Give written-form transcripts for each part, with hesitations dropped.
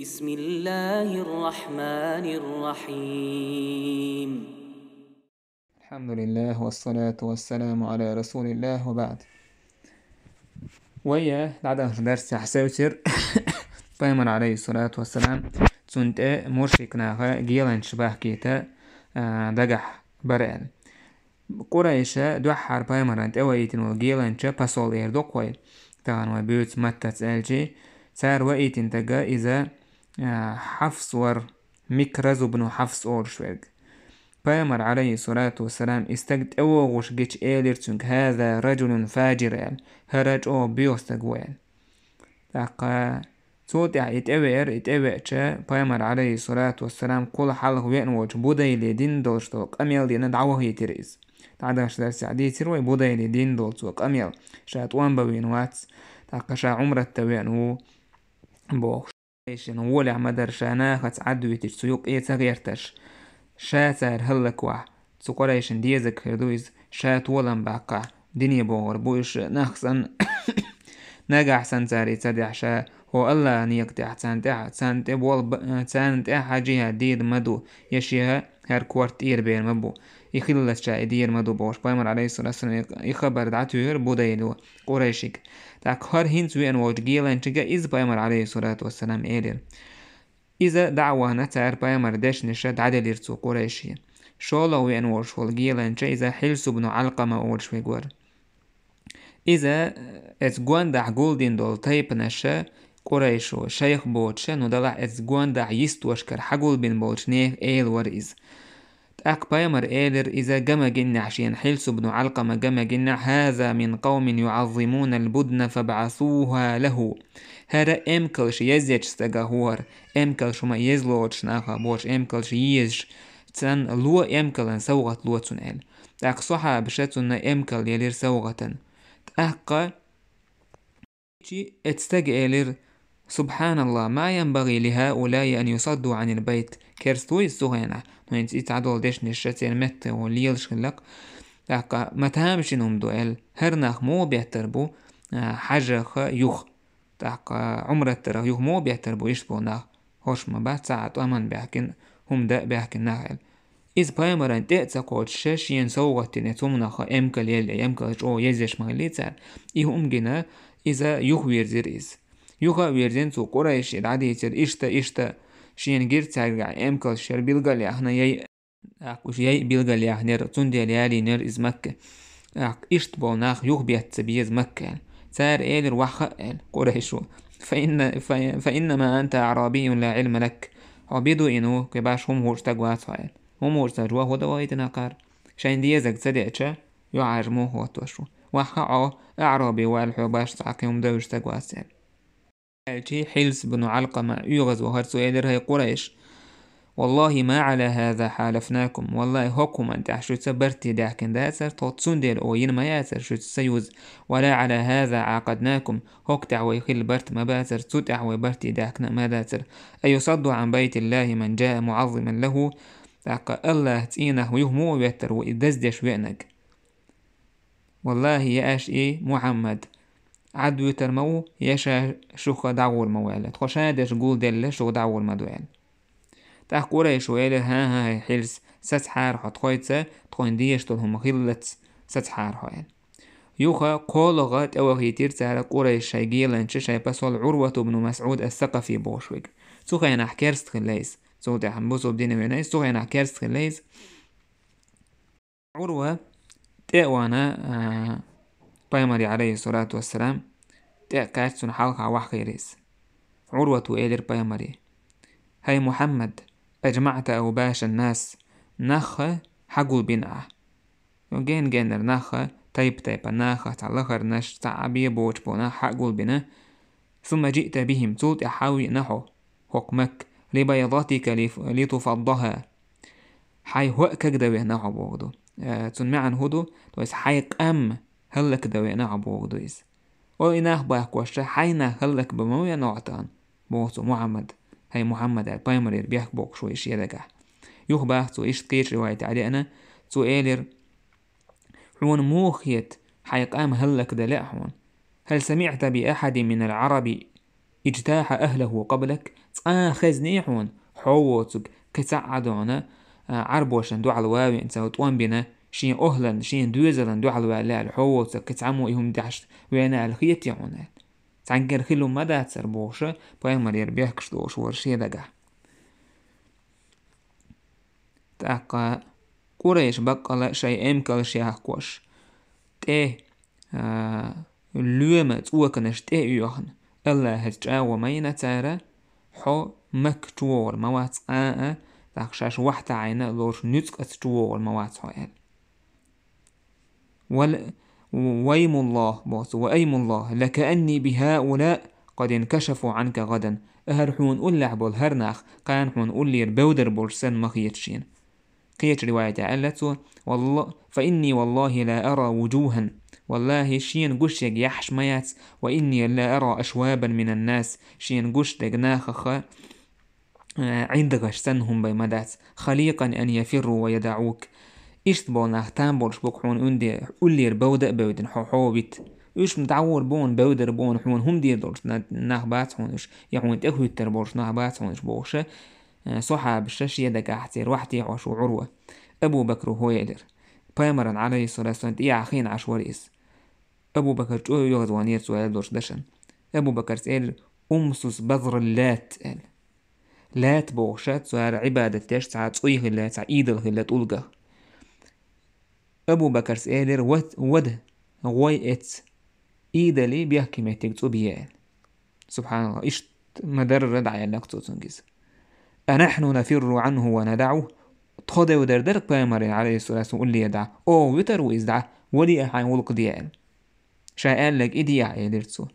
بسم الله الرحمن الرحيم. الحمد لله والصلاة والسلام على رسول الله وبعد. ويا لعدا درس حسوتر بيمر عليه الصلاة والسلام تنت مرشكنا جيلان شبه كيتا دقح برال قريشة دوحر بيمر انت اويتن وجيلان شا باسول ايردوك ويل تان وبيوت متى تسالجي سار ويتن تقا إذا حفص ور مكرز بنو حفص أورشويرج بيامر عليه الصلاة والسلام استجد اوغوش جيش ايلرتونج هذا رجل فاجر هرج او بيوستقوال تاقا توتع اتوير بيامر عليه الصلاة والسلام كل حلق وينوج بوداي لدين دولشتوك اميل دين دعوه يتريز تعداش درس عدي تروي بوداي لدين دولشتوك اميل شات وان بوين واتس تاقا شا عمرة توينو بوخ شين ولع مدر شانا خت عدوي تسيوق ايه تغيرتش شاتر هلك وح تقريشن ديزك هردويز شات ولن باقع دنيا بور بوش نخصن نجح سنتاري تدع شا هو الله نيقتع تانتع بول تانتع حاجيها ديد مدو يشيها هر كوارتير بين مبو يخلص شا دير مدو بوش بايمر عليه الصلاة والسلام يخبر دعتوير بودايلو قريشك تاك هر هنت وين وج جيلان تجا إز بايمر عليه الصلاة والسلام إيلر إذا دعوة نتعر بايمر داش نشد عدل يرتو قريشي شولا وين وش والجيلان تجا إذا حلسو بنو علقمة أولش ويقور إذا اتقوان دع جولدين دول تايب نشا قريشو شيخ بوتشا ندلع اتقوان دع يستوشكر حقول بين بوتش نيخ إيل ورئيز تاك بايمر إيلر إذا جمع جنع شين حلسو بن علقمة جمع جنع هذا من قوم يعظمون البدن فبعثوها له هذا امكلش يزيج استجاهور امكلش ما يزلوش ناخا بوش امكلش ييش تن لو امكلن سوغت لو تنال تاك صحا بشتن امكل يلير سوغتن تاك اتستجئلر سبحان الله ما ينبغي لهؤلاء أن يصدوا عن البيت كرستوي السغينة نوين تعدول ديش نشتين مت وليلش لك لك ما تهمش نوم دوئل هرناخ مو بيهتربو حاجة يوخ تاق عمرة ترى يوخ مو بيهتربو يشبو ناخ هوش ما بعد ساعة أمان بيحكن هم دا بيحكن ناخل إذ بايمران تأتساقوت شاشين سوغت نتومناخ أمكال يلي أمكال جو يزيش مغليتار إيه أمجنا إذا يوخ ويرزيريز يوخا ويرزين تو قريش العادي يتر إشتا شين جير تارجع أمكال شير بيلغال يحنا يي أقوش يي بيلغال يحنر تندي ليالي نر إز مكة إشت بوناخ يوخ بيت بيز مكة سار إيلر وحق قريشو فإنما أنت أعرابي لا علم لك عبيدو إنو كباش هم هوش تقوات فايل هم هوش تجوا هو دوايتنا قار شين ديزك تدعشا يعجمو هو توشو وحقا أعرابي والحو باش تعقيم دوش تقوات سيل الشي حلس بن علقمة يغز وهرسو إيلر هي قريش والله ما على هذا حالفناكم والله هكم أنت شو تبرتي داكن داسر توتسون ديل أو ينما ياسر شو تسيوز ولا على هذا عقدناكم هك تعوي خل برت ما باسر تتعوي برتي داكنا ما داسر أيصد عن بيت الله من جاء معظما له تاق الله تينه ويهمو ويتر وإدزدش وينك والله ياش إيه محمد عدو ترمو يشا شوخ دعور موالد خوشادش قول دل شو دعور مدوال تاق قريش ويلر ها حلس ستحار حط خويتسا تخوين ديش تلهم خلت ستحار حوال يوخا قولغات او هيتير تارا قريش شايجيلان شاي بسول عروة بن مسعود الثقفي بوشويك سوخا ينح كيرست خليس سوخا حنبوسو بدين وينايس سوخا ينح كيرست خليس عروة تأوانا بايمري عليه الصلاة والسلام تأكاتسون حلقة وحخيريس عروة وإيلر بايمري هاي محمد أجمعت أوباش الناس نخ حقول بناء يوجين جنر نخ تايب نخ تعلخر نش تعبي بوش بنا حقول بنا ثم جئت بهم تلت أحاوي نحو حكمك لبيضاتك لتفضها حي هو كجدوي نحو بوغدو تنمعن هدو تويس حي قام هلك دوي نحو بوغدو إس وإناه باكوشة حينا هلك بمويا نوعتان بوغدو محمد هاي محمد البايمري بيحك بوك شوي شيدقح يخبه تو إيش تقيش رواية علينا تو إيلر حون موخيت حيقام هلك دلأحون هل سمعت بأحد من العرب اجتاح أهله قبلك خزنيحون حووتك كتعدونا عربوشن دو على واوي انت وطوان بنا شين أهلن شين دوزلن دو على والال حووتك كتعمو إهم داشت وينا الخيط يعونا تعنقر خلو مدى تسربوشة بايمر يربيحكش دوش ورشي دقا تاقا قريش بقى شيء امكال شيحكوش تيه اللومة توكنش تيه يوخن الله هتجاوة مينا تارا حو مكتور موات تاقشاش وحتا عينا لوش نتك اتجور موات حوال ويم الله بوس وأيم الله لكأني بهؤلاء قد انكشفوا عنك غدا أهرحون أولع بول هرناخ قانحون أولير بودر بولسن مخيتشين قيت رواية علته والله فإني والله لا أرى وجوها والله شين قشيق يحشميات وإني لا أرى أشوابا من الناس شين قشتق ناخخ عندغش سنهم بمدات خليقا أن يفروا ويدعوك إشت بولناخ تامبولش بوكحون أندي أولير بودن حوحوبت إيش متعور بون بودر بون حون هم دير دولش ناخ باتحونش يحون تأخوي التربولش ناخ باتحونش بوش صحاب الشاش يدك أحتير وحتي عشو عروة أبو بكر هو يدر بايمرا عليه الصلاة والسلام إيا عخين عشوريس أبو بكر جو يغزوانير سؤال دولش دشن أبو بكر سأل أمسس بذر اللات لات بوشات سؤال عبادة تيش ساعات صويه اللات ساعة إيدل اللات أولغا أبو بكر سألر ود غوي إتس إيدلي بيحكي ميتك صبيان سبحان الله إيش مدرد عيالك تنجز أنحن نفر عنه وندعه تخده ودردرك بايمرين عليه الصلاة والسلام قل لي يدع أو وتر وإزدع ولي أحيان ولق ديال شايقال لك إديع يدرتسو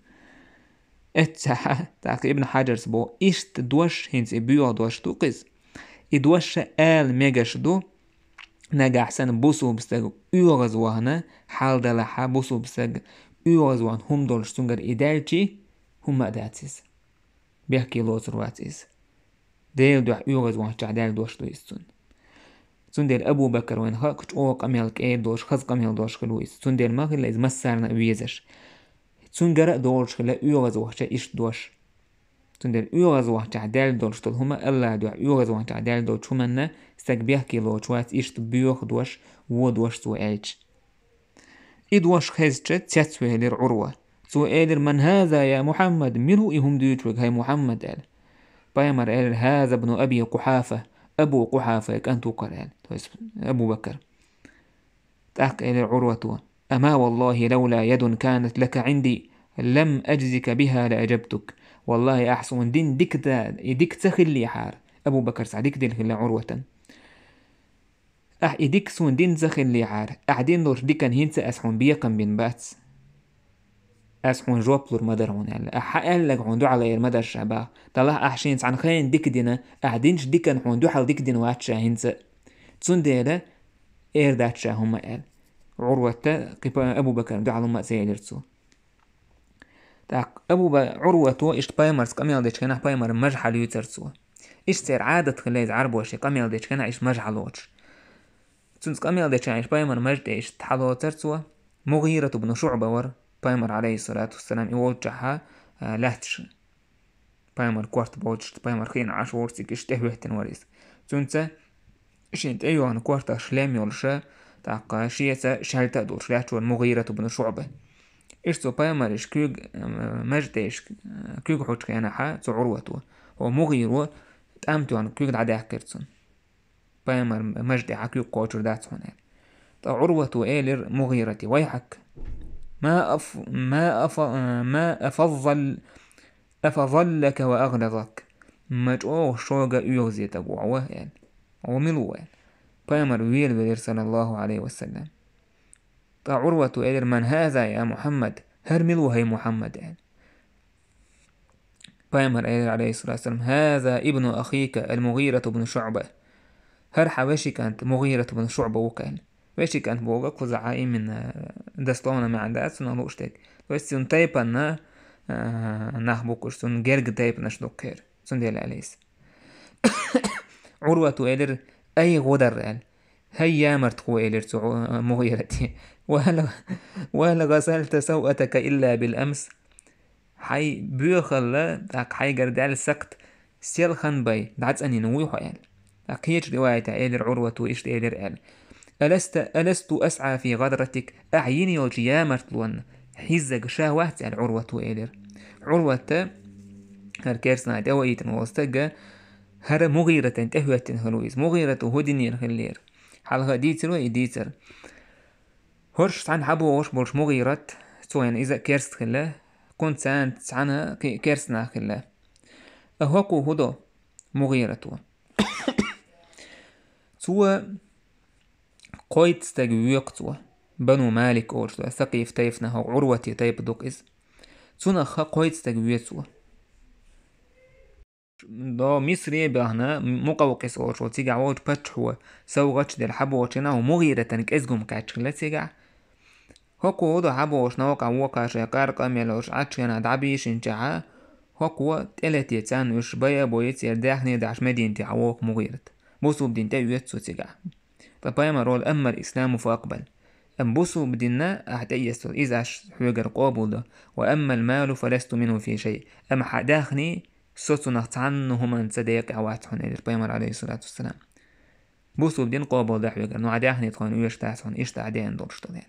اتسا تاك ابن حجر سبو إشت دوش هنس إبيو دوش توقز إدوش آل ميغش دو نجح سن بوسو بستغ يوغز وهنا حال دلحا بوسو بستغ يوغز وهن هم دولش سنگر إدالجي هم أداتيز بيحكي لوتر واتيز ديل دوح يوغز وهن تعدال دوش دو يستون سندل أبو بكر وين خاقش أو قميلك أي دوش خز قميل دوش خلويس سندل ما خلا إز مسارنا ويزش سنجر دوش خلا يوغز وحشا إش دوش سندل يوغز وحشا عدال دوش طول هما الله دوح يوغز وحشا عدال دوش همنا استك بيحكي لوش وات إش بيوخ دوش ودوش سؤالج إدوش خزشة تسويلر عروة سؤالر من هذا يا محمد ملو إهم ديوتوك هاي محمد قال بايمر قال هذا ابن أبي قحافة أبو قحافة كان توقر أبو بكر تحق إلى عروة أما والله لولا يد كانت لك عندي لم أجزك بها لأجبتك والله أحسن دين ديك تخلي حار أبو بكر سعديك دين خلي عروة إديك سون دين تخلي حار أحدين دور ديكن هنسى أسحون بيقن بين باتس أسحون جوابلور مدرون يعني أحقال لك عندو على المدر شعبا طلع أحشين عن خين ديك دينا أحدينش ديكن عندو حال ديك دين واتشا هنسى تسون ديلا داتشا هم قال عروة قبا أبو بكر دو على ما سيلرتسو تاق عروة إشت بايمرس قميل ديش كنا بايمر مجحل يترسو إشت سير عادة خليز عربوشي قميل ديش كنا إش مجحلوش تسونس قميل ديش كنا إش بايمر مجد إش تحلو ترسو مغيرة بن شعبة ور بايمر عليه الصلاة والسلام يوجعها لهتش بايمر كوارت بوجش بايمر خين عشورسيك إش تهوهتن وريس تسونسا إشنت أيوان كوارت شلام يولشا تاق شيسا شهلتا دور شلاتو المغيرة بن شعبة إشتو بايمر إش كيوغ مجد إش كيوغ حوش كياناحا تو عروتو هو مغيرو تأمتو عن كيوغ دعداه كرتسون بايمر مجد عكيوغ قوشر داتسون تا عروتو إيلر مغيرتي ويحك ما أفضلك وأغلظك مجؤوه شوغا يغزي تقوعوه يعني وملوه بايمر ويل بدر صلى الله عليه وسلم تا عروة إلر من هذا يا محمد هرملوه هي محمد يعني بايمر إلر عليه الصلاة والسلام هذا ابن أخيك المغيرة بن شعبة هرحا وشي كانت مغيرة بن شعبة وكان وشي كانت بوغا قزعائي من دستونا ما عندها نالوشتك وشي تايبا نحبوكوش سن جرق تايب نشدوكير سن ديال عليس عروة إلر أي غدر يعني هيا مرتقو إلر مغيرتي وهل غسلت سوءتك إلا بالأمس حي بيخلا داك حي جردال سكت سيل خن باي دعت أني نويحو قال داك هيج رواية إيلر عروة وإيش إيلر قال ألست أسعى في غدرتك أعيني وجيامرت لون حيزك شاوات العروة إيلر عروة هر كيرسنا دوائيتن وستجا هر مغيرة تهوتن هلويز مغيرة هودينير هلير حالها ديتر وإديتر هرش عن حبو وش برش مغيرة سوين إذا كيرست خلا كنت سان عنها كيرسنا خلا أهوكو هدو مغيرة تو قويت استجويقتو بنو مالك أورشو ثقيف تيفنا هو عروتي تيب دوك إز تونا خا قويت استجويقتو دو مصري بهنا مقوقس أورشو تيجا ووج باتشو سوغتش دل حبو وشنا ومغيرة تنك إزقوم كاتش لا تيجا هوكو هدو حبو وشناوك عووكا شاكار كاميلوش عاتشينا دعبيش انجعا هوكو تلاتي تان وش بيا بويت يرداحني داش مدينتي عووك مغيرة بوسو بدينتا يوتسو تيجا فبايما رول أما الإسلام فأقبل أم بوسو بدينا أحتيسو إذا حوجر قابل وأما المال فلست منه في شيء أما حداخني سوتو نختعنه هما صديق عوات حنير بايمر عليه الصلاة والسلام بوسو بدين قابل ده حوجر نو عداخني تخون ويش تحسون إيش تعدين دورشتون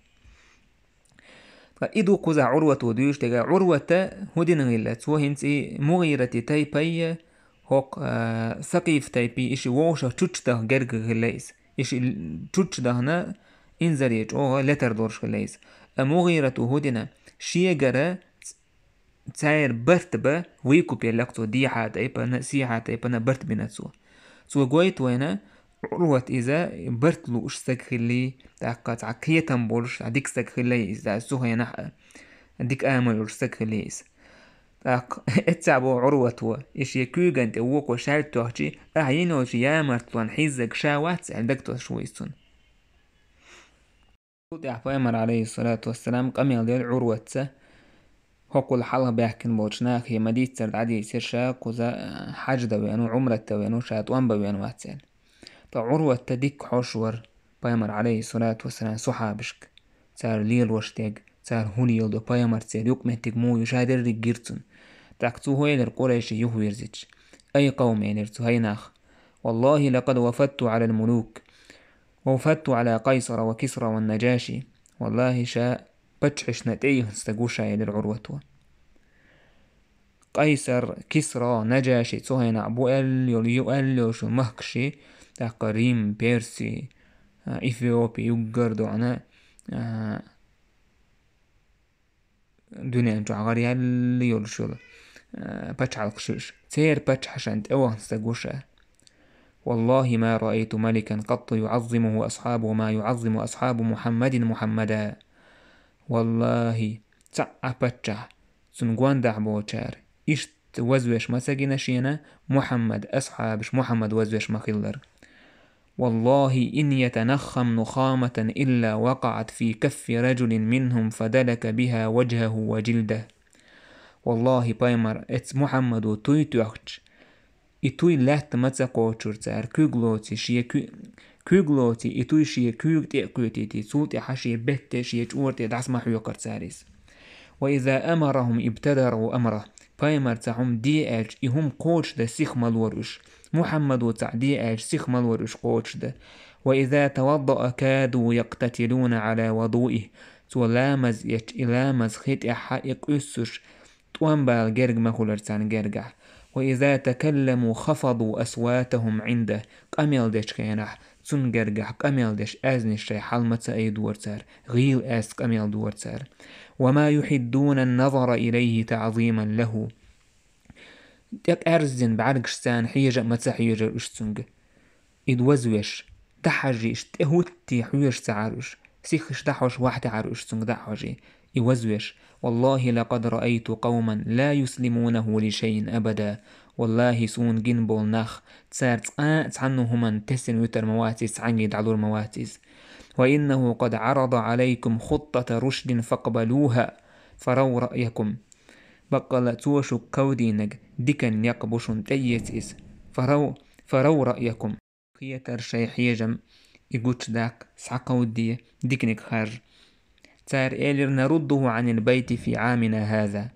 فإدو قزع عروة وديوش تجا عروة هدين غلت وهنسي مغيرة تايبي هوك ثقيف تايبي إشي ووشا تشتة جرق غليس إشي تشتة هنا إنزريج أو لتر دورش غليس مغيرة هدين شيجرة تاير برتبة ويكو بيلقتو ديحة تايبا نسيحة تايبا نبرت بناتسو سو قويت وينا عروة إذا برتلو إش سكخلي تاقات عكيتن بولش عديك سكخلي إذا سوها ينحق عديك آمل إش سكخلي إذا تاق اتعبو عروة هو إش يكوغن تاووكو شالتوهجي أعينو جيامرتلون حيزك شاوات عندكتو شويسون يعفايمر عليه الصلاة والسلام قميل ديال عروة هوكو الحلقة بيحكن بوشناك هي مديت سرد عدي يسير شاك وزا حاج دوينو عمرة دوينو شاتوان بوينو واتسال عروة تديك حوشور بايمر عليه الصلاة والسلام صحابشك تار ليل وشتاق تار هوني يلدو بايمر تسير يقمتك مو يشادر رجيرتون تاكتو هو يلر قريش يهويرزيج أي قوم يلرتو هيناخ والله لقد وفدت على الملوك ووفدت على قيصر وكسرى والنجاشي والله شاء بتشحش نتيه استقوشا يلر عروة قيصر كسرى نجاشي تسوهينا أبو يل شو مهكشي تقريم بيرسي إثيوبي يقردو أنا دنيا انجو عغاري يلي يلشل باتش على القشيش تير باتش حشانت اوه نستقوشا والله ما رأيت ملكا قط يعظمه أصحابه ما يعظم أصحاب محمدا والله تسعى باتشا سنقوان دعبو تشار إشت وزوش مساقنا شينا محمد أصحابش محمد وزوش مخلر والله إن يتنخم نخامة إلا وقعت في كف رجل منهم فدلك بها وجهه وجلده والله بايمر اتس محمد توي توخش إتوي لات متساقوشر تار كوغلوتي شيا كوغلوتي إتوي شيا كوغ تيقوتي تي سوتي حشي بهتي شيا جورتي دعس محيوكر تاريس وإذا أمرهم ابتدروا أمره بايمر تعم دي أج إهم قوش دا سيخ مالورش محمد وتعدي أج سيخ مالورش قوش دا وإذا توضأ كادوا يقتتلون على وضوئه تولامز إلامز خيط حائق أسش توانبال جرق مخولرتان جرقع وإذا تكلموا خفضوا أصواتهم عنده قميل دش خينح تون جرقع قميل دش أزنش شي حلمة أي دورتار غيل أس قميل دورتار وما يحدون النظر إليه تعظيما له تك أرزن بعرقشتان حيجة متسحيجة أشتنج إدوزوش تحجيش تهوتي حيوش تعارش سيخش دحوش واحد عارش تنج دحوشي إوزوش والله لقد رأيت قوما لا يسلمونه لشيء أبدا والله سون جنبول نخ تسارت عنهما تسن وتر مواتيس عنيد علور مواتيس وإنه قد عرض عليكم خطة رشد فاقبلوها فروا رأيكم بقل توشو كودينك ديكن يقبشن تيتيس فروا رأيكم خيتر شي حيجم يقوش داك سعقو دي ديكنك خارج تار إيلر نرده عن البيت في عامنا هذا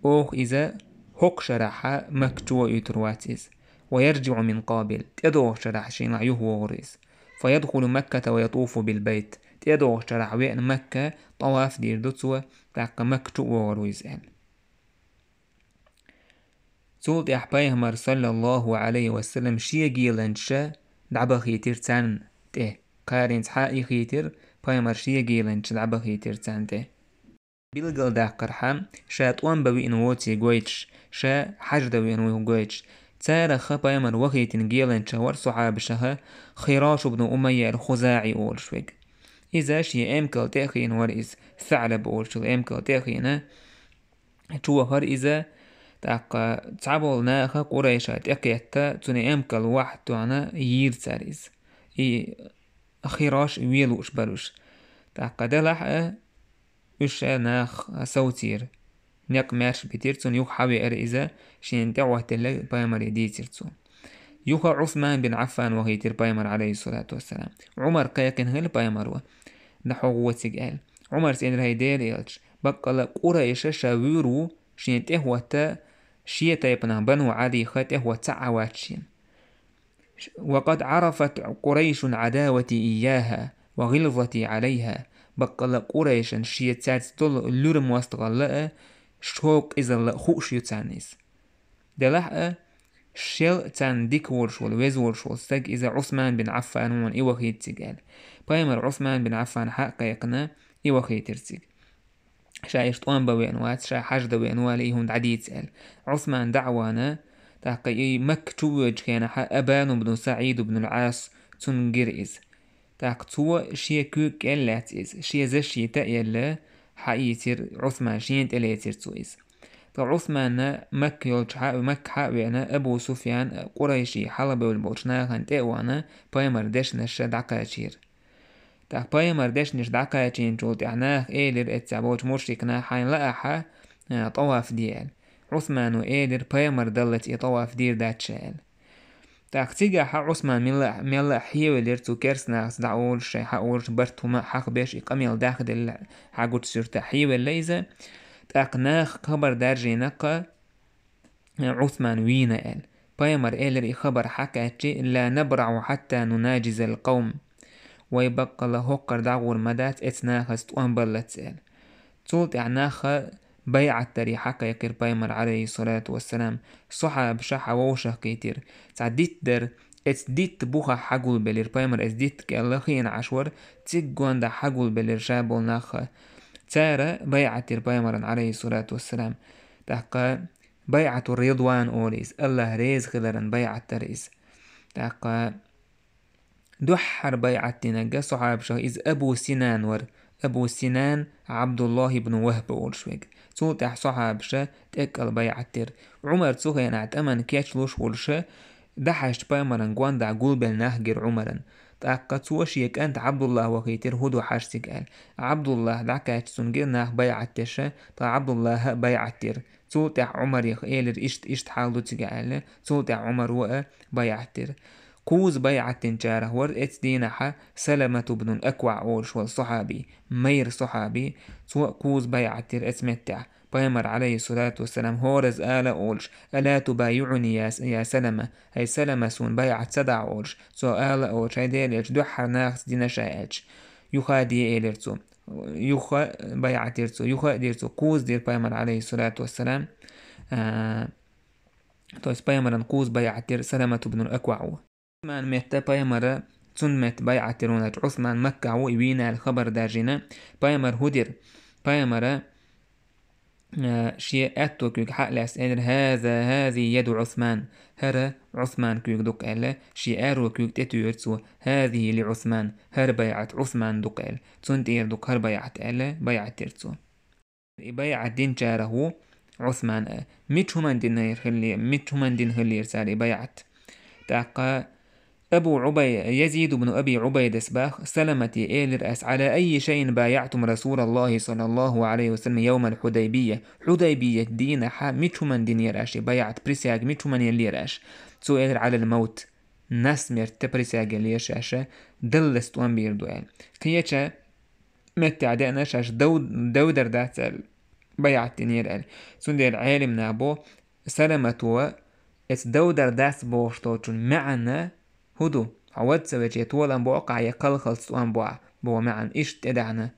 أوخ إذا هق شرح مكتوى يترواتيز ويرجع من قابل تدوخ شرح شين يهوريز فيدخل مكة ويطوف بالبيت تدوخ شرح وين مكة طواف دير دوتسوى تاق مكتوى ورويزان سولت أحبايهمر صلى الله عليه وسلم شيا جيلنشا دعبا خيتر تان ته قارنز حقي خيتر بايمر شيا جيلنش دعبا خيتر تان ته بيلغل دا قرحام شا طوان بوي انووتي غويتش شا حجدا وي انووي غويتش تارا خبايمر وخيتن جيلنشا ورصحاب شها خراش بن أمية الخزاعي أولشويق إذا شي أمكال تأخين ورئيس ثعلب أولشل أمكال تأخينا توهر إذا تاق تعبول ناخا قريشا تأكيتا توني أمكال واحد توانا يير تاريز خراش ويلوش بلوش تاق دلح وش ناخ سوتير نيق ماش بتيرتون يوخ حوي إذا شين دعوة تلي بايمر يديتيرتون يوخ عثمان بن عفان وهيتر بايمر عليه الصلاة والسلام عمر قيقن هل بايمر نحو وتسقال عمر سين هيدير يلش بقى قريش شاويرو شين تهوتا شيا تيبنا بنو عادي خته وتعواتشين وقد عرفت قريش عداوتي إياها وغلظتي عليها بقى قريش شيا تاتطل اللورم واستغلاء شوق إذا لأخوش يتانيس دلحق شيل تان ديك ورشول ويز ورشول ستاق إذا عثمان بن عفان وان إيوخيت تقال بايمر عثمان بن عفان حق يقنا إيوخيت ترتق شا يشطوان بوينوات شا حجد وينوال إيهون عديد سأل عثمان دعوانا تاقي مكتوج كان أبان بن سعيد بن العاص تنجرئز تاقتو شيا كوك اللاتيز شيا زشي تأيلا حقيتر عثمان شين تلاتير تويز عثمان مكة يلجحا مكة وينا أبو سفيان قريشي حلب والبوشنا خان تأوانا بايمر دشنش دعكاتير تاق بايمر دشنش دعكاتين جولت اعناخ إيلر اتسابوش مرشكنا حين لأحا طواف ديال عثمان وإيلر بايمر دلت طواف دير داتشال تاق تيجا عثمان ملا حيولر تو كرسناخ دعول شي حاولش برتوما حق بيش إقاميل داخل حاقوت سرتا حيول ليزا تاقناخ خبر دارجي نقا عثمان وينا قال بايمر إيلر خبر حكاتي لا نبرع حتى نناجز القوم ويبقى لهوكر دعور مدات اتناخ استوان بلت سأل تولت اعناخ بيعة تري حكا يكر بايمر عليه الصلاة والسلام صحاب شحا ووشا كيتر تعديت در اتديت بوخا حقول بلير بايمر اتديت كاللخين عشور تيجوان دا حقول بلير شابول ناخا تارا بيعة بايمر عليه الصلاة والسلام تحقا بيعة الرضوان أوليس الله ريز خلرا بيعة تريز تحقا دحر بيعة تنجا صحاب شهيز أبو سنان ور أبو سنان عبد الله بن وهب أولشويق تولتح صحاب شه تأكل بيعة تر عمر تسوخي نعتمن كياتلوش ولشه دحشت بايمرن قوان دا قلبل نهجر عمرن تأكد سوشيك أنت عبد الله وخيتر هدو حاشتك قال عبد الله دعكات سنجر ناخ بيعة تشه تا عبد الله بيعة تر تولتح عمر يخيلر إشت حالو تقال تولتح عمر وقا بيعة تر قوز بيعة تنجاره ور اتدينها سلمة بن الأكوع أولش والصحابي مير صحابي سوى قوز بيعة تر اسمتع بايمر عليه الصلاة والسلام هورز آلا أولش ألا تبايعني يا سلمة هاي سلمة سون بيعة سدع أولش سو آلا أولش هاي ديليش دوحر ناخس دينا شايتش يخا دي إيلرتو يخا بيعة ترتو يخا ديرتو قوز دير بايمر عليه الصلاة والسلام تويس بايمر قوز بيعة تر سلمة بن الأكوع عثمان متى بايمر تنمت بيعة ترونة عثمان مكة ويوينا الخبر داجنا بايمر هدر بايمر شيء أتو كيك حق لأسئلة هذه يد عثمان هر عثمان كيك دوك ألا شيء أرو كيك تتويرتو هذه لعثمان هر بيعة عثمان دوك أل تنتير دوك هر بيعة ألا بيعة ترتو بيعة دين جاره عثمان ميتهمان دين خلي رسالة بيعة تاقا أبو يزيد بن أبي عبيد سباخ سلمتي إيلر أس على أي شيء بايعتم رسول الله صلى الله عليه وسلم يوم الحديبية دين حا ميتهمان دين يراش بايعت بريسياج ميتهمان يليراش سو إيلر على الموت ناس مرت بريسياج يليرشاشا دلست وان بيردوال كيتشا متى عدانا شاش دودر داتل بيعت نير ال سندير عالم نابو سلامتوا اس دودر داس بوشتوچun معنا هدو عود سويتي طول بوقع يقل خلص بو معن إيش تدعنا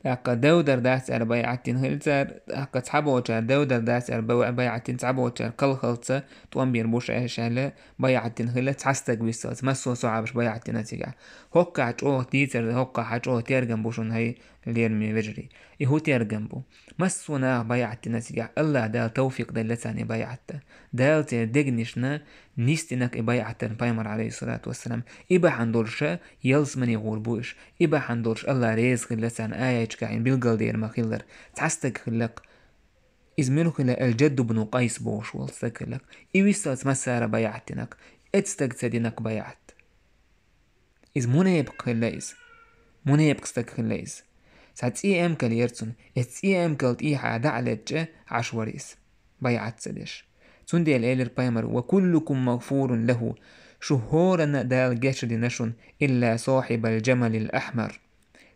تاقا دودر داس بيعتين هلتر تاقا تحبوچر دودر داس بيعتين تحبوچر قل خلصة طوان بيربوش عشالة بيعتين هلا تحستق بيسالت مسو صعبش بيعتين نتيجة هوكا عجوه تيتر هوكا عجوه تيرغن بوشون هاي ليرمي وجري إيهو تيرغن بو مسو ناغ بيعتين نتيجة الله دال توفيق دال لساني بيعتا دال تير دقنشنا نيستنك بيعتن بايمر عليه الصلاة والسلام إبا حندولشا يلس من يغور بوش إبا حندولش الله ريز خلسان آية كاين بالقل دير ما خلر تعستك خلق إزميلو خلا الجد بن قيس بوش والستك خلق إيويستاز مسارة بيعتنك اتستك تدينك بيعت إز منيبق خلايز منيبق ستك خلايز ساعت إي أم كاليرتون اتس إي أم كالت إيحا دعلت عشوريس بيعت سدش تندي الإيلر بايمر وكلكم مغفور له شهورا دال جشد نشن إلا صاحب الجمل الأحمر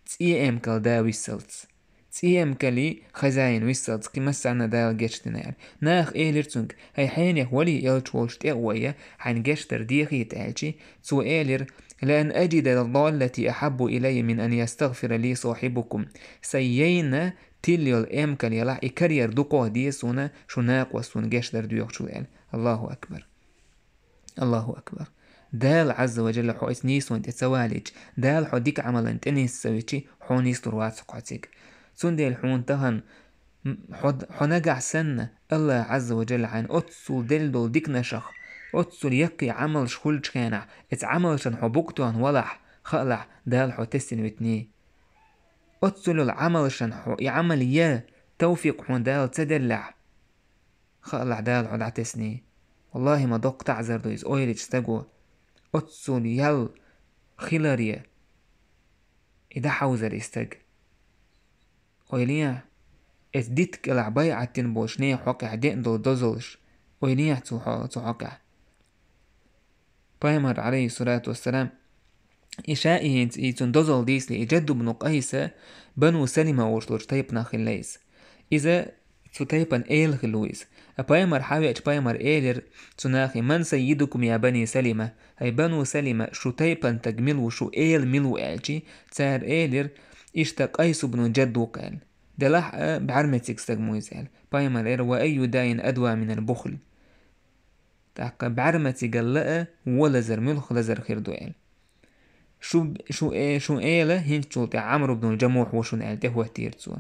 تسي ام كال دا ويسلتس تسي ام كالي خزاين ويسلتس كما سعنا دال جشد نال ناخ إيلر تنك هاي حين يخولي يلتولش تقوية حين جشتر ديخي تالشي تو إيلر لأن أجد الضالة أحب إلي من أن يستغفر لي صاحبكم سيينا تيليول ام كان يلا إكرير دقوه ديسونا شناق وسون جشتر ديوخ شوال الله أكبر الله أكبر دال عز وجل حو اسنيس وانت تسوالج دال حو ديك عملا تنيس سويتي حو نيستر واتسقعتك سون ديال حون تهن حو نقع سنة الله عز وجل عن أتسو دلدل ديك نشخ أتسو يقي عمل شخول كانع اتعمل شن حبوكتوان ولح خلع دال حو تسن وتني أتسو العمل شن حو يعمل يا توفيق حون دال تدلع خلع دال حو دعتسني والله ما دوق تعذر دويز اويلج استقو أتسو يال خلاريا إذا حوزر استق اويليا اتديتك العبايع تنبوش نيا حوكا دين دو دوزلش اويليا تو حوكا بايمر عليه الصلاة والسلام إشائي إيتون دوزل ديس لإجد بن قيسة بنو سلمة ورشلوش تيبنا خليس إذا تيبن إيل خلويس بايمر حاوي بايمر إيلر تناخي من سيدكم يا بني سلمة هاي بنو سلمة شو تيبن تجملو شو إيل ملو ألجي تار إيلر إشتا قيس بن جد وقال دلح بعرمتك استجمويزال بايمر إير وأي داين أدوى من البخل تاق بعرمتي قلقة ولا زر ملخ لزر خير دوال شو إيله هنشو تاع عمرو بن الجموح وشون آلته هو تيرتسو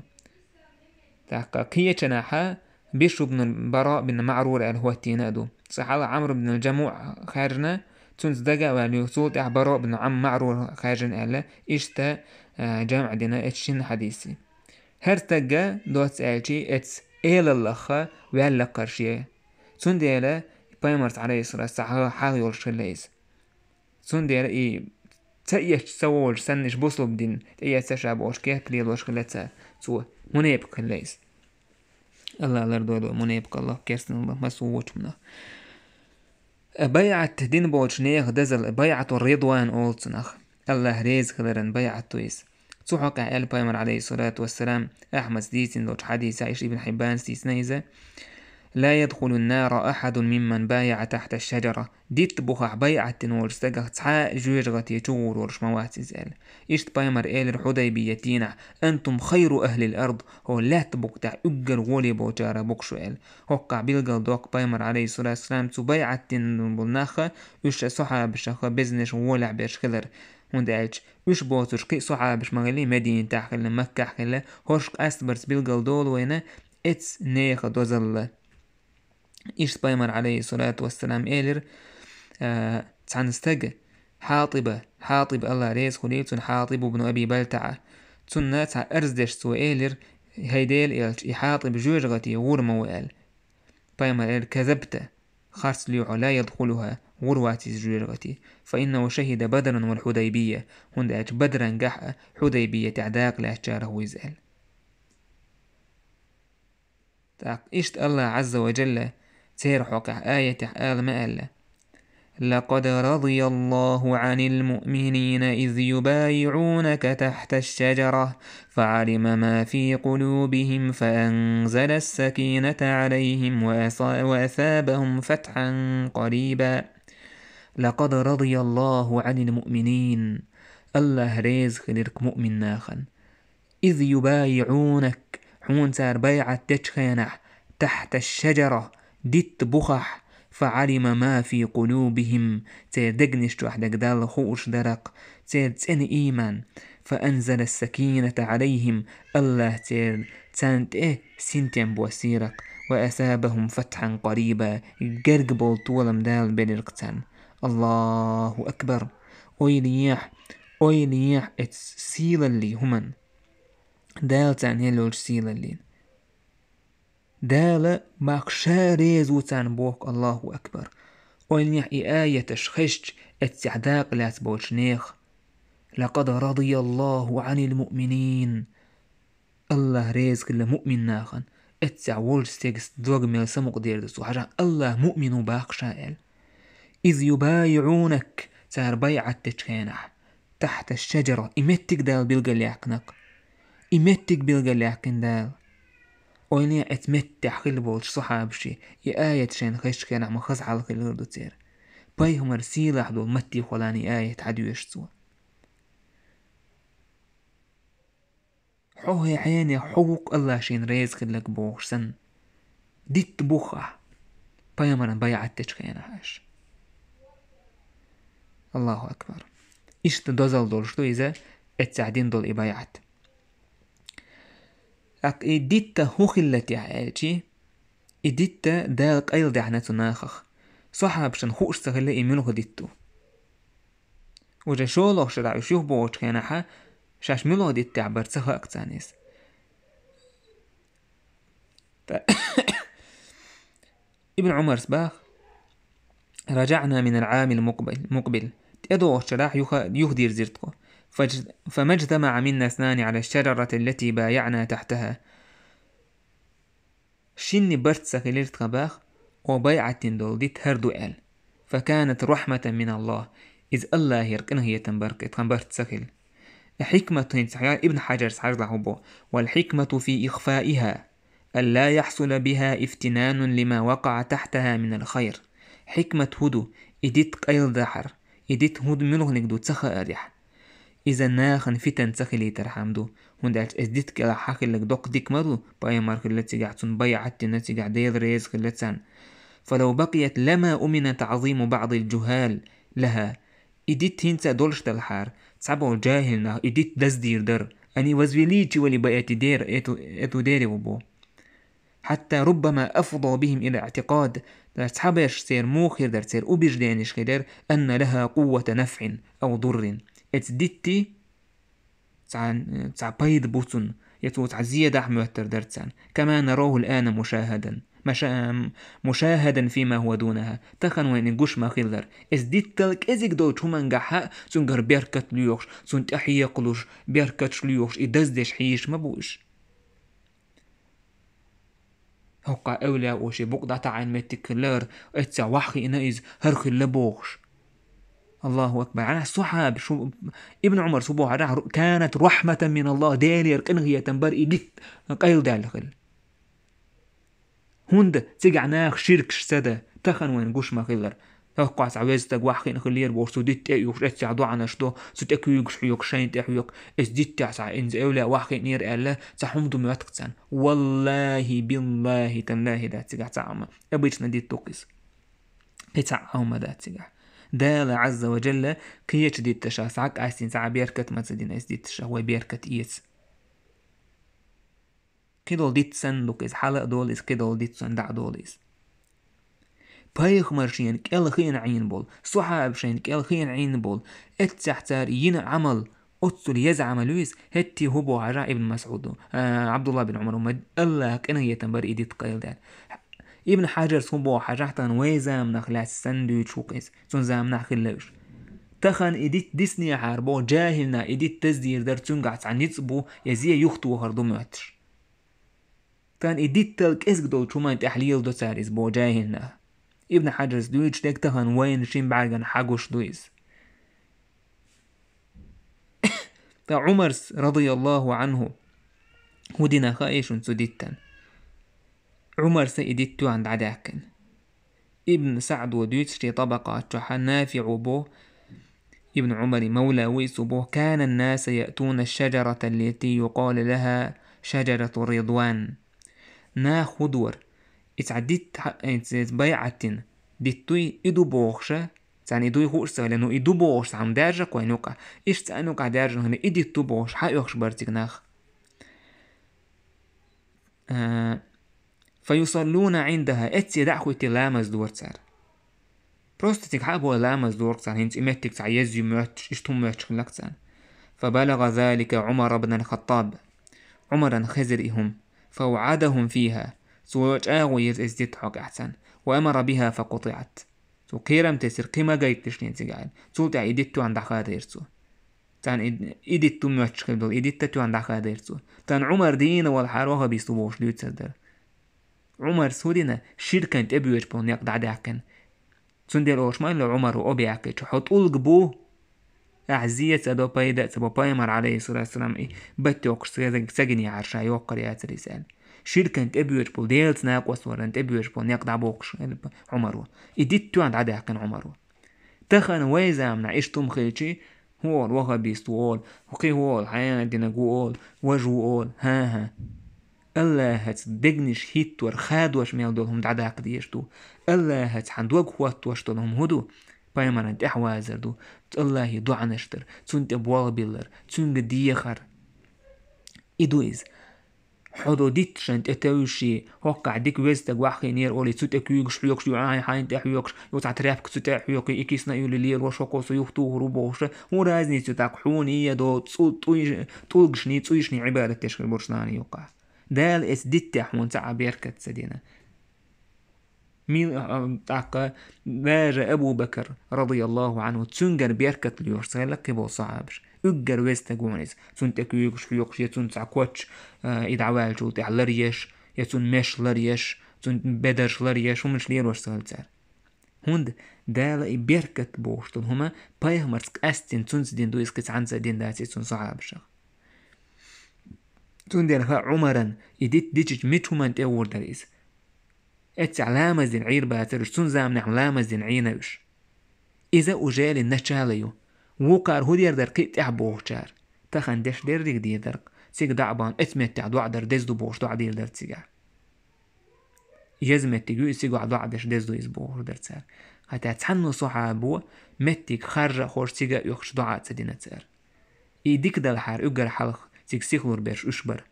تاق كيه جناحا بيشو بن البراء بن معرور آل هو تينادو صحالة عمرو بن الجموح خارجنا تونس دقا واليو صوت براء بن عم معرور خارجن آله إشتا جامع دينا اتشين حديثي هرتقا دوت آلتي اتس إيل اللخا وعلا قرشيه تون ديلا بايمرت عليه الصلاة والسلام حاغي والشليز تون ديلا إي تأيش تسوول سنش بوصلو بدين تأيش تشعب وشكيه كليل وشكلتها سوى منيبق الليز الله لردو منيبق الله كيرسن الله ما سووش منه بيعت دين بوش نيخ دزل بيعت الرضوان أولتنخ الله ريز خلرن بيعت تويس تحق آل بايمر عليه الصلاة والسلام أحمد ديسن لوش حديث عيش ابن حبان ستيسنيزة لا يدخل النار أحد ممن بايع تحت الشجرة ديت بخع بيعة تنور استقه تحاء جوجغتي تور ورش مواتزال إشت بايمر إيلر حديبيتينا أنتم خير أهل الأرض هو لا تبقى تع أجر ولي بوجارة بقشوال هقع بيلقل دوق بايمر عليه الصلاة والسلام تو بيعة تنبولناخة إش صحاب شخة بزنش ولع بيش خلر وندعج وش بوتوش قي صحابش مغلي مدينة تحخل مكة حخل هوش أسبرس بيلقل دول وينا إتس نيخ دوزل إيش بايمر عليه الصلاة والسلام إيلر تعنستج حاطب الله ريز خليل حاطب بن أبي بلتعة تنا أرزدش سو إيلر هيديل إلش حاطب جوجغتي غورما وقال بايمر إيلر كذبت خارس ليعو لا يدخلها غرواتي جوجغتي فإنه شهد بدرا والحديبية هندأت بدرا قحة حديبية تعداق لأشجاره ويزال إشت الله عز وجل سير حقع آية آل ما ألا لقد رضي الله عن المؤمنين إذ يبايعونك تحت الشجرة فعلم ما في قلوبهم فأنزل السكينة عليهم وأثابهم فتحا قريبا. لقد رضي الله عن المؤمنين، الله ريز خليرك مؤمن ناخن، إذ يبايعونك حون سار بيعة تشخينح تحت الشجرة ديت بخح فعلم ما في قلوبهم تير دقنشت وحدك دال خوش درق تير تسن إيمان فأنزل السكينة عليهم الله تير تانت سنتين بوسيرك وأثابهم فتحا قريبا قرق بولتولم دال بلرقتان. الله أكبر. أويليح اتسيل اللي همن دال تان يلوش سيل اللي دال ماكشا ريزو تان بوك. الله أكبر. أويليح آية تشخشت اتسعداق لات بوشنيخ. لقد رضي الله عن المؤمنين، الله ريز كل مؤمن ناخن اتسع وولستيكس دوغ ميل سمق ديردسو حاجة الله مؤمن باق شائل. إذ يبايعونك تار بيعة تشخينح تحت الشجرة إمتك دال بلغلياقنق إمتك بلغلياقن دال ويني اتمتح خلبولش صحابشي آية شين خش كينا مخص على خلردو تير بايهم رسيلة حدو متي خلاني آية عدوش سوا حوه عيني حوق الله شين ريز خلق بوش سن ديت بوخة بايمرن بيعة تشخينحاش. الله أكبر. إشت دوزل دولشتو إذا اتساعدين دول إبايعت إديتا هوخلتي عائلتي إديتا دالك أيل دعناتو ناخخ صحابشن خوش سغلي إيميلو ديتو وجا شولوخ شرع يشيوه بوش كيناحا شاش ميلو ديت عبر سخا أكتانيس ابن عمر سباخ رجعنا من العام المقبل تأدو الشراح يهدير زرتكو فما اجتمع منا اثنان على الشجرة التي بايعنا تحتها شني برت سخليرت خباخ وبيعة دول ديت هردو آل فكانت رحمة من الله إذ الله يركنه يتنبرك برت سخل حكمة ابن حجر سحرضه والحكمة في إخفائها ألا يحصل بها افتنان لما وقع تحتها من الخير. حكمة هدو إديت قيل دحر إديت هدو ملغ نقدو تسخى أريح إذا ناخن فتن تخلي ترحمدو هندالش إديت كلا حاكل لك دوق ديك مدو باي مارك التي قاعدتون بيعت التي قاعد دير ريز خلتسان فلو بقيت لما أمن تعظيم بعض الجهال لها إديت هنسا دولش تلحار صعبو جاهلنا إديت دزدير در أني وزويليتي ولي بقيت دير إتو ديري وبو حتى ربما أفضى بهم إلى اعتقاد تصحبش سير موخر در سير أبيج دانش خدر أن لها قوة نفع أو ضر اتدتي تع بيض بوتن يتو تعزية دحم يتر درتسان كما نراه الآن مشاهدا فيما هو دونها تخن وين نقوش ما خلر ازديت تلك ازيك دوت همان قحاء سنقر بيركت ليوش سنت أحيا قلوش بيركت ليوش إدزدش حيش مبوش هقا أولى وشي بقضة عن متكلر اتسع وحي نايز هرخي لبوش. الله أكبر. على الصحاب شو ابن عمر سبوه كانت رحمة من الله دالي يركنه يتنبر إديت قيل دالخل هند تيجع ناخ شرك سدا تخن وين قوش ما خلر تقع عويز تقوى حقين خلير بورسو ديت يوش اتسع دعنا شدو ستأكو يوش حيوك شاين تحيوك اس ديت تسع انز أولا وحقين نير ألا تحمدو مواتقتسان والله بالله تالله دا تيجع تعاما أبيتنا ديت توقس اتعاما دا تيجع دال عز وجل كيش ديت تشا سعك عايزين سعى بيركت ما تزدين اس ديت تشا هو بيركت إيس كدول ديت سندوك إز حلق دول إز كدول ديت سندع دول إز بايخ مرشين كال خين عين بول صحاب شين كال خين عين بول اتسحتار ين عمل أتصل يزعم لويس هتي هبو عراء ابن مسعود عبد الله بن عمر ومد الله كأنه يتنبر إيديت قيل دال ابن حجر صبو حجحتان ويزام نخلاس سندويتش وقيس سن زام نخلوش تخن إيديت ديسني حاربو جاهلنا إيديت تزدير در تنقعت عن يتصبو يزيه يختو هردو معتش كان إديت تلك إسك دول شو ما تحليل دو ساريس بو جاهلنا ابن حجر دويتش تكتهن وين شين بعرقن حقوش دويز. عمر رضي الله عنه هدنا خايش سديتن عمر سيدتو عند عداكن ابن سعد ودويتش طبقة نافع بو ابن عمر مولى ويس بو كان الناس يأتون الشجرة التي يقال لها شجرة رضوان خدور اتعديت بيعتن ديتوي إدو بوخشة يعني إدو يخوش لأنه إدو بوخش عم دارجة كوينوكا إيش تأنوكا دارجة هنا إدي تو بوخش حيوخش برتك ناخ فيصلون عندها اتسي دعوتي لامز دور صار بروستتك حابو لامز دور صار هنت إمتك تعيزي ماتش إشتم ماتش لك صار. فبلغ ذلك عمر بن الخطاب عمرا خزرهم فوعدهم فيها سوچ آغويز ازدت حق أحسن وأمر بها فقطعت سو كيرم تسير قيمة جايت تشنين تقال سو تا إيدتو عند خادرسو تان إيدتو ماتش دول إيدتو عند خادرسو تان عمر دين والحاروها بيستوبوش ليوت سدر عمر سودنا شركة تبيوش بون يقدع داكن سندير أوشمان لو عمر وأبيعك تحط ألقبو أعزية سدو بايدا سبو بايمر عليه الصلاة والسلام بتوق سجني عرشا يوقر يا رسال شركة تبيوش بول ديلت ناقوس ورن تبيوش بول يقدع بوقش عمرو إديتو عند عدا كان عمرو تخن ويزا من عيشتم خيلشي هو الوغا بيستوول وقي هو الحياة دينا قول وجوول ها الله هتصدقنيش هيت ورخاد واش ميل دولهم دعدا قديشتو الله هتصحندوق وات واش دولهم هدو بايمان انت احوازر دو الله دعا نشتر تونت ابوال بيلر تونت ديخر إدويز حدو ديتش انت اتوشي هوكا عديك ويزتك واحكي نير اولي تسوت اكيوكش حيوكش يوعاي حاين تحيوكش يوتع ترافك تسوت حيوكي اكيسنا يولي لير وشوكوسو يوختو هروبوش ورازني تسوتاك حوني يدو تولقشني تسويشني عبادة تشغل برشناني يوقع دال اس ديتح ونسعى بيركت سدينا مين تعقى باجا أبو بكر رضي الله عنه تسنجر بيركت ليورسالك بو صعبش اجر ويستقونيز تنتك يوكش يوكش يتون تعقوتش إدعوال جوتي على لريش يتون مش لريش تون بدرش لريش ومش لير ورسال تار هند دالا بيركت بوشتون هما بايهمرسك أستين تنسدين دو إسكت عنسا دين داتي تون صعبش تون ديرها عمرا إديت ديجج ميتومان تأور داريز اتس علامة زين عير باترش تون زامن علامة زين عينوش إذا أجال النشاليو وقار هودير در كيت احبوه شار تخن دش در ديك دي درق سيك دعبان اتمت تعدوع در دزدو بوش دع دير در تسيقع يزمت تيجو سيقو عدوع دش دزدو يزبوه در تسار حتى تحنو صحابو متك خرج خور سيقع يخش دعا تسدينة تسار إيديك دل حار اقر حلق سيك سيخلور برش اشبر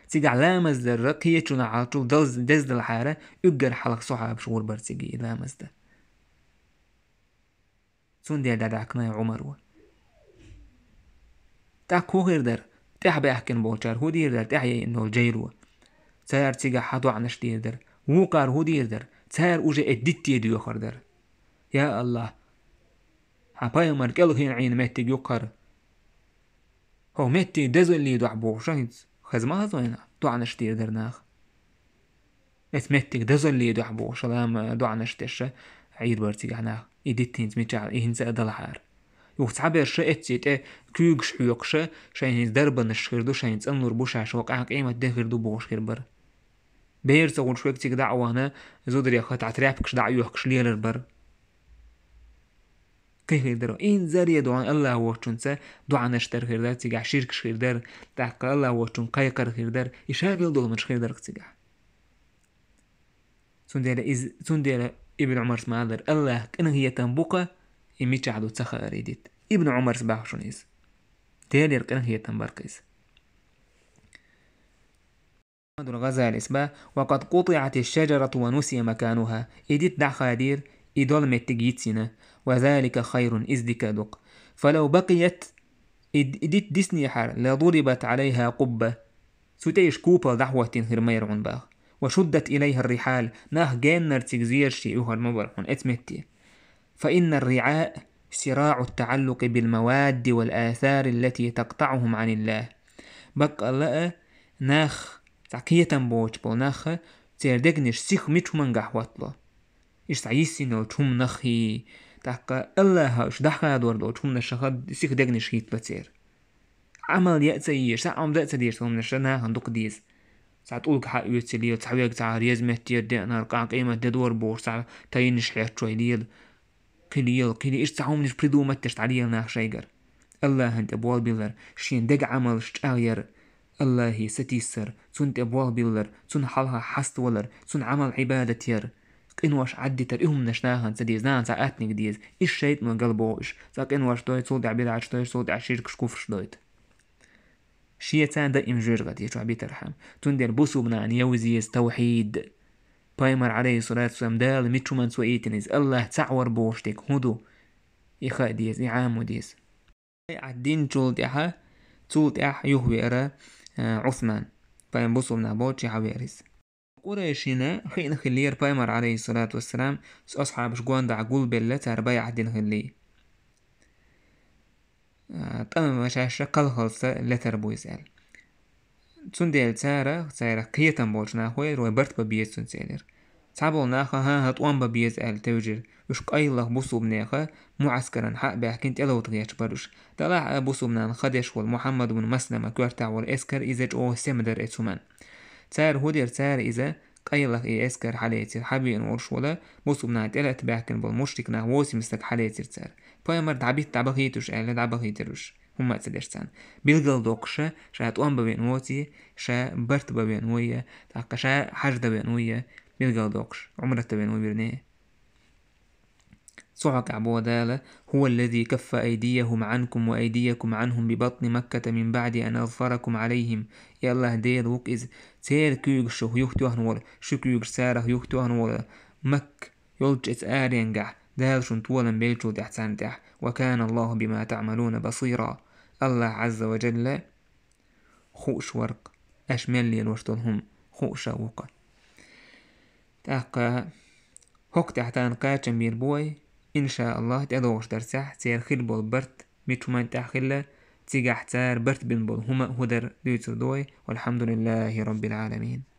سيق علامز در رقية چون عالطول دز دل حارة اقر حلق صحاب شور بر سيقي علامز در سون دير دعكنا يا عمر تاك هو غير در تح بيحكن بوشار هو دير در تحيي انه الجيرو تسار تيجا حدو عنش دير در وقار هو دير در تسار اوجه اديت يدو يخر در يا الله حبايا مركل هين عين متي يقر هو متي دزو اللي يدو عبوشان خزما هزوينا دو عنش دير در ناخ اتمتك دزو اللي يدو عبوش لام دو عنش تشا عيد برتيجا ناخ إديتين ميتشال إهنز أدلحار يوتعبر شئت كيوغش حيوكش شاين دربن الشخيردو شاين تنور بوشا شوق عاق إيمة دخيردو بوش خيربر بير سوون شويك تيك دعوانا زودر يخط عترافكش دعيوكش ليلر بر كيف يدرو إن زاري دوان الله وشونسا دوان اشتر خيردر تيجا شيركش خيردر تحق الله وشون قايقر خيردر إشابيل دول من خيردر تيجا سنديلا ابن عمر سمادر الله كأنه هي تنبوكا يميتش عدو تسخى أريدت ابن عمر سباح شونيز تالي كأنه هي تنبركيز الغزالي سبا وقد قطعت الشجرة ونسي مكانها إدت دع خادير إدول متجيتسنا وذلك خير إزدكادق فلو بقيت إدت ديسني حار لضربت عليها قبة ستيش كوبا دعوة هرمير عنباغ وشدت إليها الرحال ناه جانر تكزير شيئها المبرحون اتمتي فإن الرعاء صراع التعلق بالمواد والآثار التي تقطعهم عن الله بقى لأ ناخ تعكية بوش بو ناخ تيردقنش سيخ ميتو من قحوات له إيش تعيسين وتهم نخي تحقا الله إيش دحقا دور وتهم نشخد سيخ دقنش هيت بتير عمل يأتيش ساعة ذات ديش هم نشرنا هندق ديس ساعة تقولك حق يتسليه تحويك تعار يزمت يدينا رقع قيمة دور بور ساعة تاينش حيات شوي ليل كليل إيش تعوم نش بريدو متش تعليل ناخ شيقر الله هنت أبوال بيلر شين دق عمل شتاغير الله ستيسر سنت أبوال بيلر سن حالها حست ولر سن عمل عبادة ير إنواش عدي تريهم نشناهن سديز نان ساعتني ديز إيش شيت من قلبوش ساق إنواش دويت صوت عبيد عش دويت صوت عشيرك شكوفش دويت شيطان دائم جرغت يشوع بيترحم تندر بوسو بنان يوزيز توحيد بايمر عليه الصلاة والسلام دال ميتشو من سوئيتنيز الله تعور بوشتك هدو يخا ديز يعامو ديز عدين جولد إحا تولد إح يهويرا عثمان بايم بوسو بنا بوتشي حويريز قريشينا خينا خلير بايمر عليه الصلاة والسلام أصحاب شقوان دا عقول بلا تربايا عدين خلي تأمم مشاشة قل خلصة لتربو يسأل تسندل تسارة قيتن بولشنا خوي روي برت ببيز تنسيلر تعبول ناخا ها هتوان ببيز آل توجر وش قايلة بوصو بناخا معسكرا حق بحكنت إلو تغيش بروش دلاع بوصو بنان خدش والمحمد بن مسلمة كورتا والإسكر إذا جو سمدر إتسومان تسار هودير تسار إذا قايلة إي إسكر حاليتر حبيين ورشولا بوصو بنان تلات بحكن بالمشتك ناووسي مستك حاليتر تسار بايمر دعبيت دعبخيتوش آل دعبخيتروش هم أتسدرسان بيلغل دوقشة شا توان ببينوتي شا برت ببينوية تاقا شا حاج ببينوية بيلغل دوقش عمرة ببينوية برنيه صعق عبودالة هو الذي كف أيديهم عنكم وأيديكم عنهم ببطن مكة من بعد أن أظفركم عليهم يا الله دير وق إذ تير كيوغ شو يوختوهن ولا شو كيوغ ساره يوختوهن ولا مك يلج إتآرينجح دال شنطولا بيلجو تحسان تح وكان الله بما تعملون بصيرا الله عز وجل خوش ورق أشمل لي الوشتلهم خوش وقا تاقا هوك تحتان قاچن بير بوي إن شاء الله تأدوش درسح سير خير بول برت ميتشمان تاخيلا تيجا احتار برت بن بول هما هدر ديوتر دوي والحمد لله رب العالمين.